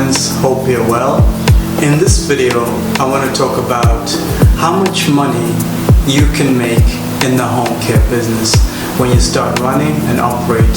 friends, hope you're well. In this video, I want to talk about how much money you can make in the home care business when you start running and operating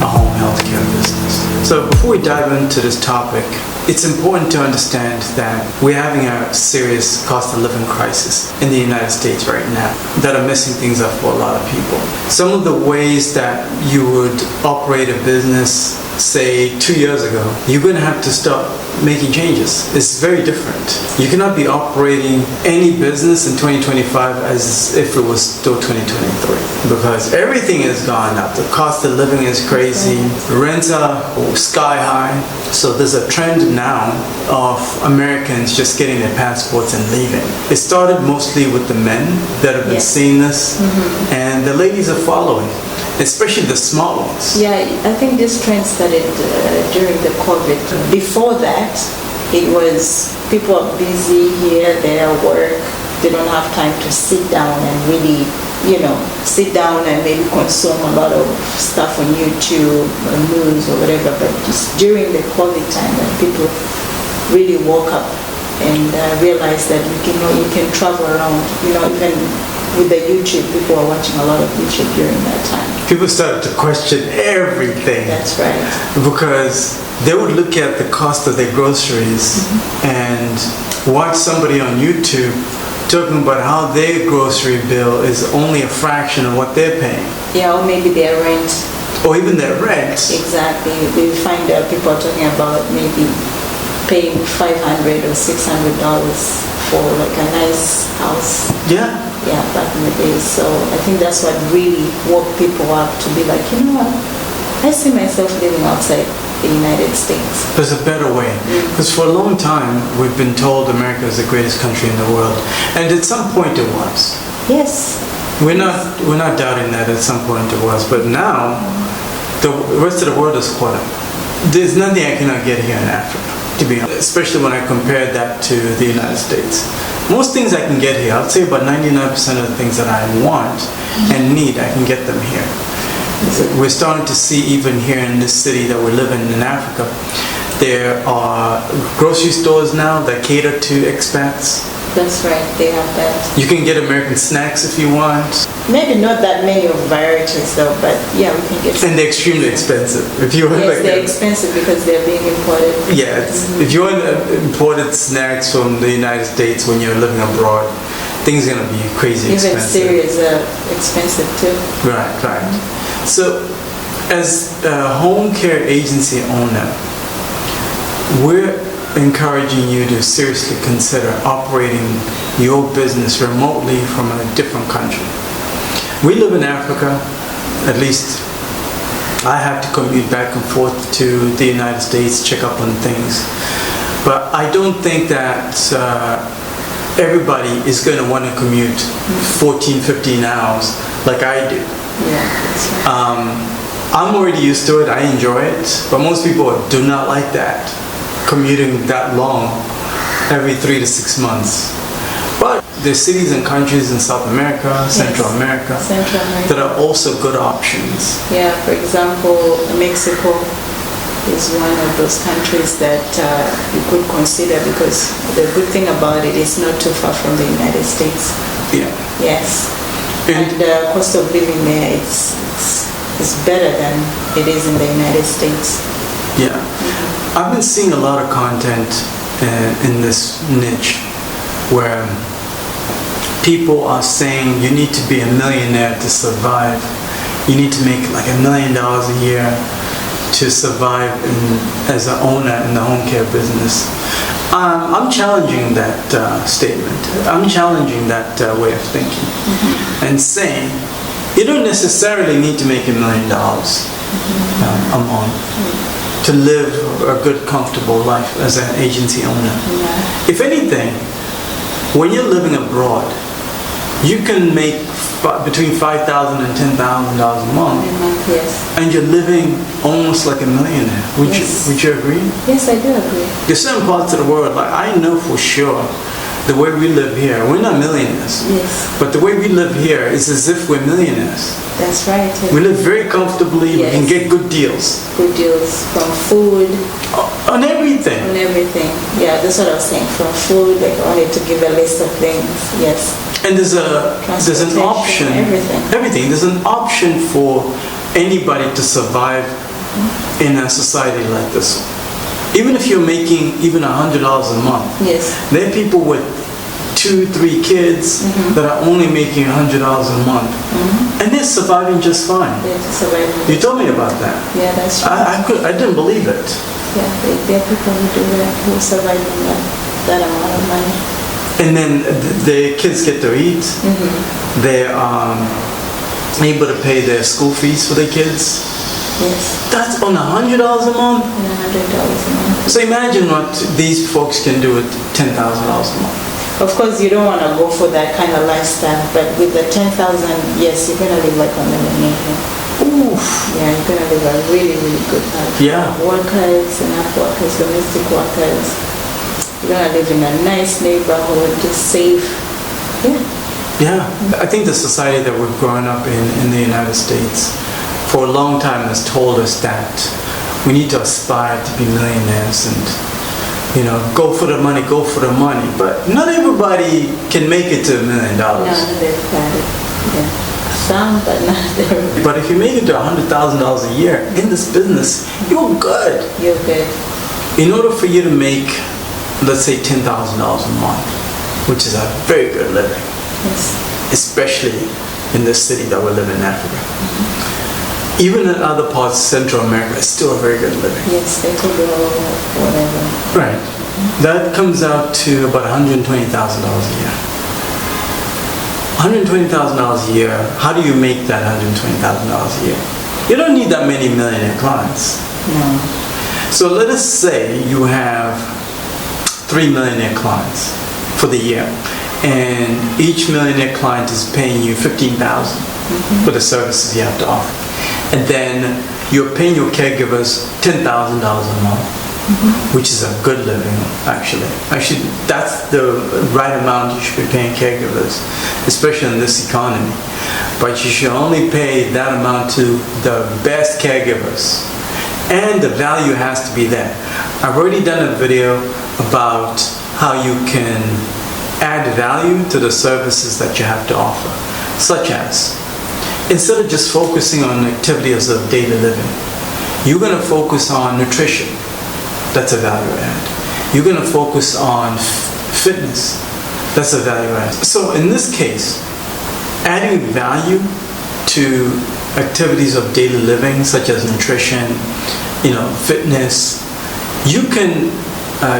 a home healthcare business. So before we dive into this topic, it's important to understand that we're having a serious cost of living crisis in the United States right now that are messing things up for a lot of people. Some of the ways that you would operate a business, say 2 years ago, you're going to have to start making changes. It's very different. You cannot be operating any business in 2025 as if it was still 2023 because everything has gone up. The cost of living is crazy. Rents are sky high. So there's a trend now of Americans just getting their passports and leaving. It started mostly with the men that have been seeing this, and the ladies are following, especially the small ones. Yeah, I think this trend started during the COVID. Before that, it was people are busy here, there, work. They don't have time to sit down and really, sit down and maybe consume a lot of stuff on YouTube or news or whatever. But just during the COVID time, when people really woke up and realized that you can travel around, even with the YouTube, people are watching a lot of YouTube during that time. People started to question everything. That's right. Because they would look at the cost of their groceries and watch somebody on YouTube talking about how their grocery bill is only a fraction of what they're paying. Yeah, or maybe their rent. Or even their rent. Exactly. We find people are talking about maybe paying $500 or $600 for like a nice house. Yeah. Yeah, back in the days. So I think that's what really woke people up to be like, what? I see myself living outside the United States. There's a better way. Because for a long time, we've been told America is the greatest country in the world. And at some point it was. Yes. We're not doubting that at some point it was. But now, the rest of the world is caught up. There's nothing I cannot get here in Africa, to be honest. Especially when I compare that to the United States. Most things I can get here, I'd say about 99% of the things that I want and need, I can get them here. We're starting to see even here in this city that we're living in Africa, there are grocery stores now that cater to expats. That's right, they have that. You can get American snacks if you want. Maybe not that many of varieties though, but yeah, we can get. And they're extremely expensive. If you want, yes, they're expensive because they're being imported. Yeah, if you want imported snacks from the United States when you're living abroad, things are gonna be crazy expensive. Even cereals are expensive too. Right. So, as a home care agency owner, we're encouraging you to seriously consider operating your business remotely from a different country. We live in Africa, at least I have to commute back and forth to the United States, check up on things. But I don't think that everybody is going to want to commute 14, 15 hours like I do. Yeah, that's right. I'm already used to it, I enjoy it, but most people do not like that, commuting that long every 3 to 6 months. But there's cities and countries in South America, Central America, that are also good options. Yeah, for example, Mexico is one of those countries that you could consider because the good thing about it is not too far from the United States. Yeah. Yes. And the cost of living there is better than it is in the United States. Yeah. I've been seeing a lot of content in this niche where people are saying you need to be a millionaire to survive. You need to make like $1 million a year to survive as an owner in the home care business. I'm challenging that statement. I'm challenging that way of thinking and saying you don't necessarily need to make $1 million a month to live a good, comfortable life as an agency owner. If anything, when you're living abroad, you can make between $5,000 and $10,000 a month, yes. And you're living almost like a millionaire. Would you agree? Yes, I do agree. There's certain parts of the world, like I know for sure, the way we live here, we're not millionaires. Yes. But the way we live here is as if we're millionaires. That's right. We live very comfortably. Yes. We can get good deals. Good deals from food. On everything. On everything. Yeah, that's what I was saying. From food, like I wanted to give a list of things. Yes. And there's an option. Everything. There's an option for anybody to survive in a society like this. Even if you're making even $100 a month. Yes. There are people with 2-3 kids that are only making $100 a month, and they're surviving just fine. They're surviving. You told me about that. Yeah, that's right. I didn't believe it. Yeah, there are people who do that, who survive on that amount of money. And then the kids get to eat. They're able to pay their school fees for their kids. Yes. That's on $100 a month? $100 a month. So imagine what these folks can do with $10,000 a month. Of course, you don't want to go for that kind of lifestyle, but with the 10,000, yes, you're going to live like a millionaire. Oof. Yeah, you're going to live a really, really good life. Yeah. Workers, enough workers, domestic workers. You're going to live in a nice neighborhood, just safe. Yeah. Yeah. I think the society that we've grown up in the United States for a long time has told us that we need to aspire to be millionaires and, go for the money, go for the money. But not everybody can make it to $1 million. No, not everybody. Yeah. Some, but not everybody. But if you make it to $100,000 a year in this business, you're good. You're good. In order for you to make, let's say, $10,000 a month, which is a very good living, Yes. especially in this city that we live in Africa. Even in other parts of Central America, it's still a very good living. Yes, they could do whatever. Right. That comes out to about $120,000 a year. $120,000 a year, how do you make that $120,000 a year? You don't need that many millionaire clients. No. So let us say you have 3 millionaire clients for the year, and each millionaire client is paying you $15,000 for the services you have to offer. And then you're paying your caregivers $10,000 a month, which is a good living, actually. Actually, that's the right amount you should be paying caregivers, especially in this economy. But you should only pay that amount to the best caregivers. And the value has to be there. I've already done a video about how you can add value to the services that you have to offer, such as, instead of just focusing on activities of daily living, you're going to focus on nutrition. That's a value add. You're going to focus on fitness. That's a value add. So in this case, adding value to activities of daily living, such as nutrition, fitness, you can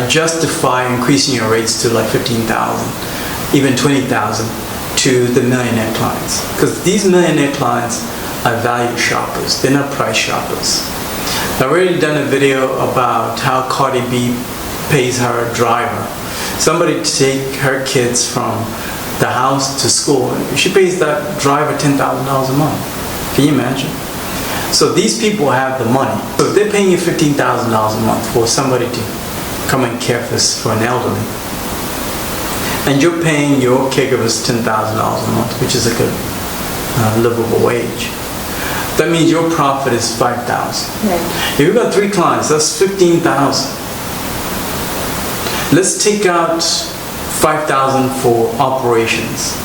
justify increasing your rates to like 15,000, even 20,000 to the millionaire clients. Because these millionaire clients are value shoppers. They're not price shoppers. I've already done a video about how Cardi B pays her driver. Somebody to take her kids from the house to school. She pays that driver $10,000 a month. Can you imagine? So these people have the money. So if they're paying you $15,000 a month for somebody to come and care for an elderly, and you're paying your caregivers $10,000 a month, which is a good livable wage. That means your profit is $5,000. Right. If you've got 3 clients, that's $15,000. Let's take out $5,000 for operations.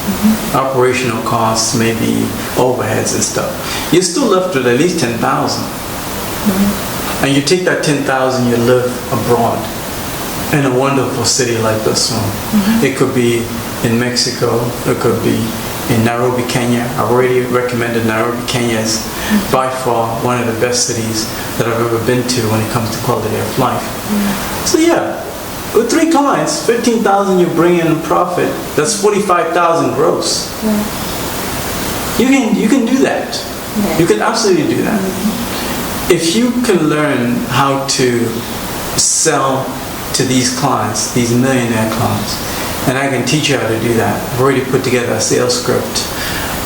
Operational costs, maybe overheads and stuff. You're still left with at least $10,000. And you take that $10,000, you live abroad in a wonderful city like this one. It could be in Mexico, it could be in Nairobi, Kenya. I've already recommended Nairobi, Kenya is by far one of the best cities that I've ever been to when it comes to quality of life. So yeah, with 3 clients, 15,000 you bring in profit, that's 45,000 gross. You can do that. You can absolutely do that. If you can learn how to sell to these clients, these millionaire clients, and I can teach you how to do that. I've already put together a sales script.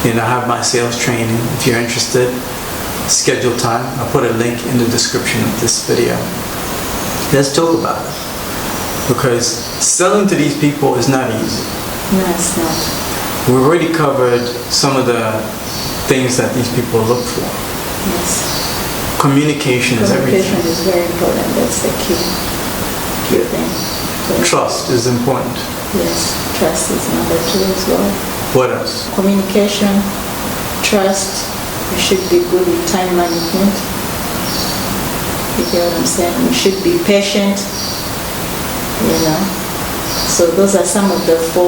I have my sales training. If you're interested, schedule time. I'll put a link in the description of this video. Let's talk about it. because selling to these people is not easy. No, it's not. We've already covered some of the things that these people look for. Yes. Communication is everything. Communication is very important. That's the key thing. Trust is important. Yes, trust is number 2 as well. What else? Communication, trust. You should be good with time management. You get what I'm saying? You should be patient, you know. So those are some of the 4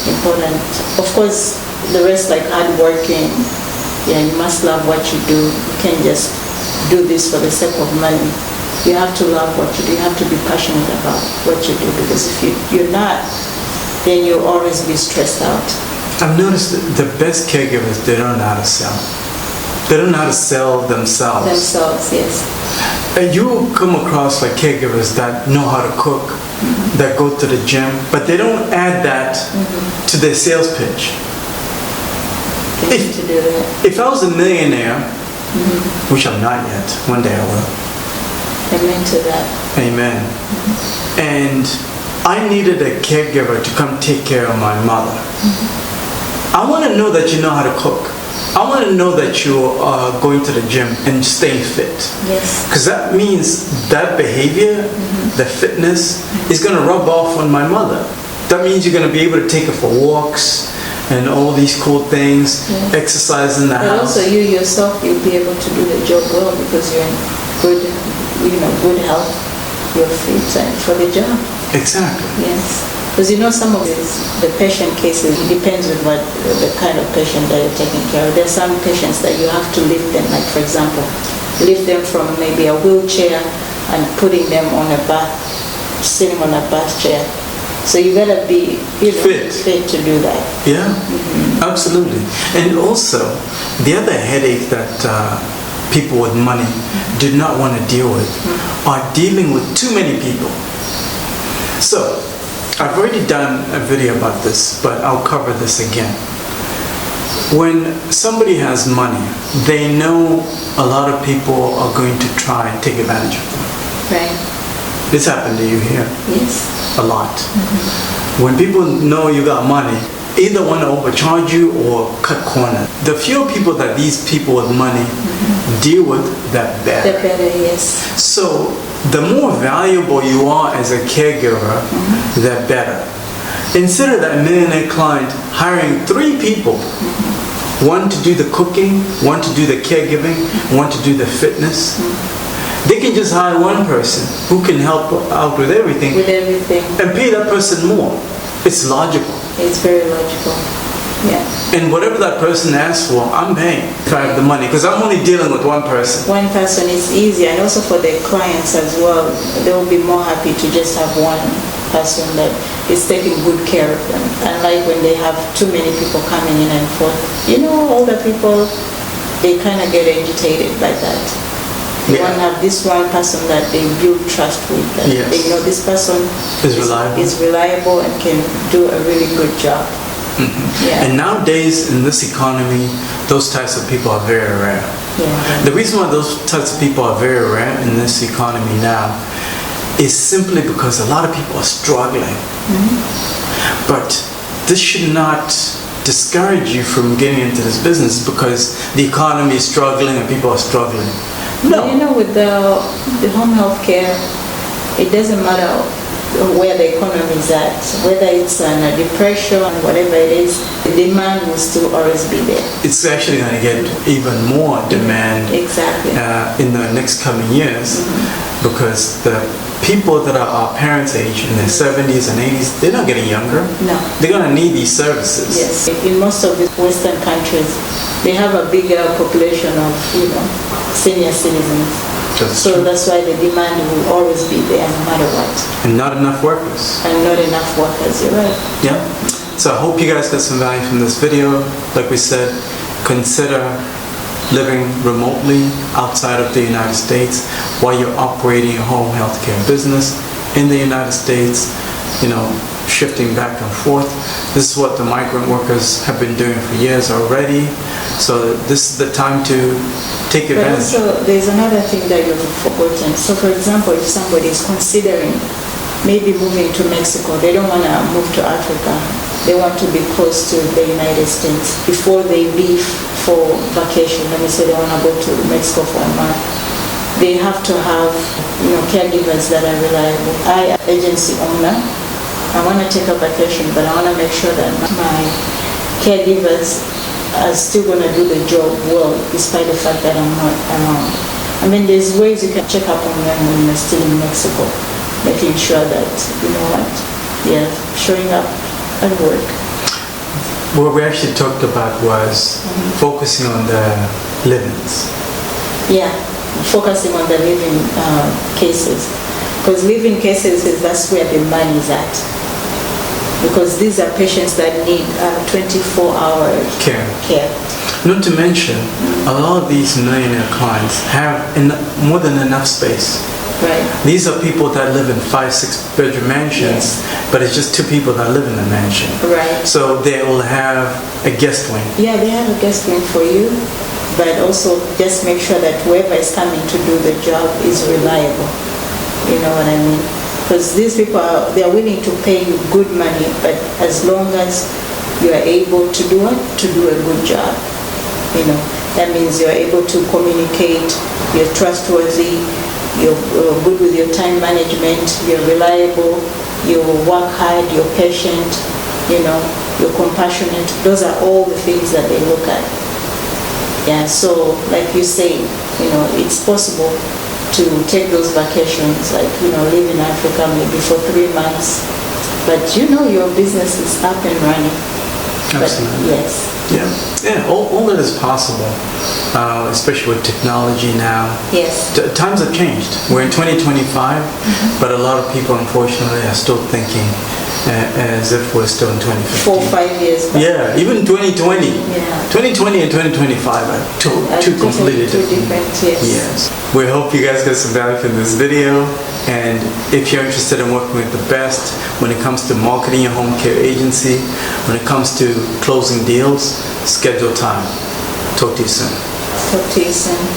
important. Of course, the rest like hard working. Yeah, you must love what you do. You can't just do this for the sake of money. You have to love what you do. You have to be passionate about what you do, because if you're not, then you'll always be stressed out. I've noticed that the best caregivers, they don't know how to sell. They don't know how to sell themselves. Themselves, yes. And you come across like caregivers that know how to cook, that go to the gym, but they don't add that to their sales pitch. They need to do that. If I was a millionaire, which I'm not yet, one day I will. Amen to that. Amen. And I needed a caregiver to come take care of my mother. I want to know that you know how to cook. I want to know that you are going to the gym and staying fit. Yes. Because that means that behavior, the fitness, is going to rub off on my mother. That means you're going to be able to take her for walks and all these cool things, exercise in the But house. also you yourself, you'll be able to do the job well because you're in good health. You're fit and for the job. Exactly. Yes. Because some of the patient cases, it depends on what the kind of patient that you're taking care of. There are some patients that you have to lift them, like for example, lift them from maybe a wheelchair and putting them on a bath, sitting on a bath chair. So you gotta be fit to do that. Yeah, absolutely. And also, the other headache that people with money do not want to deal with are dealing with too many people. So, I've already done a video about this, but I'll cover this again. When somebody has money, they know a lot of people are going to try and take advantage of them. Right. This happened to you here? Yes. A lot. When people know you got money, either want to overcharge you or cut corners. The fewer people that these people with money deal with, that better. The better, yes. So the more valuable you are as a caregiver, the better. Instead of that millionaire client hiring 3 people, one to do the cooking, one to do the caregiving, one to do the fitness, they can just hire one person who can help out with everything. With everything. And pay that person more. It's logical. It's very logical. Yeah. And whatever that person asks for, I'm paying if I have the money, because I'm only dealing with one person. One person is easy, and also for the clients as well, they will be more happy to just have one person that is taking good care of them. Unlike when they have too many people coming in and forth. Older people, they kind of get agitated by that. They want to have this one person that they build trust with. That they know this person is reliable and can do a really good job. Yeah. And nowadays, in this economy, those types of people are very rare. Yeah. The reason why those types of people are very rare in this economy now is simply because a lot of people are struggling. But this should not discourage you from getting into this business because the economy is struggling and people are struggling. No. With the home health care, it doesn't matter where the economy is at, whether it's a depression, whatever it is, the demand will still always be there. It's actually going to get even more demand in the next coming years because the people that are our parents' age in their 70s and 80s, they're not getting younger. No. They're going to need these services. Yes. In most of the Western countries, they have a bigger population of, senior citizens. That's why the demand will always be there no matter what. And not enough workers. And not enough workers, you're right. Yeah. So I hope you guys got some value from this video. Like we said, consider living remotely outside of the United States while you're operating a home healthcare business in the United States, shifting back and forth. This is what the migrant workers have been doing for years already. So this is the time to take advantage. But also, there's another thing that you've forgotten. So for example, if somebody is considering maybe moving to Mexico. They don't want to move to Africa. They want to be close to the United States before they leave for vacation. Let me say they want to go to Mexico for a month. They have to have, caregivers that are reliable. I, agency owner, I want to take a vacation, but I want to make sure that my caregivers are still going to do the job well, despite the fact that I'm not around. I mean, there's ways you can check up on them when you're still in Mexico, making sure that, they're showing up at work. What we actually talked about was focusing on the live-ins. Yeah, focusing on the living cases. Because living cases, that's where the money is at. Because these are patients that need 24-hour care. Not to mention, a lot of these millionaire clients have more than enough space. Right. These are people that live in 5-6 bedroom mansions, but it's just 2 people that live in the mansion. Right. So they will have a guest wing. Yeah, they have a guest wing for you, but also just make sure that whoever is coming to do the job is reliable. You know what I mean? Because these people they are willing to pay you good money, but as long as you are able to do it, to do a good job. That means you're able to communicate, you're trustworthy, you're good with your time management, you're reliable, you work hard, you're patient, you're compassionate. Those are all the things that they look at. Yeah, so like you say, it's possible to take those vacations, like, live in Africa maybe for 3 months, but your business is up and running. Absolutely. But, yes. Yeah. All that is possible, especially with technology now. Yes. Times have changed. We're in 2025, but a lot of people, unfortunately, are still thinking as if we're still in 2015. 4 or 5 years back. Yeah, even 2020. Yeah. 2020 and 2025 are two completely different. Yes. We hope you guys get some value from this video, and if you're interested in working with the best when it comes to marketing your home care agency, when it comes to closing deals, schedule time. Talk to you soon. Talk to you soon.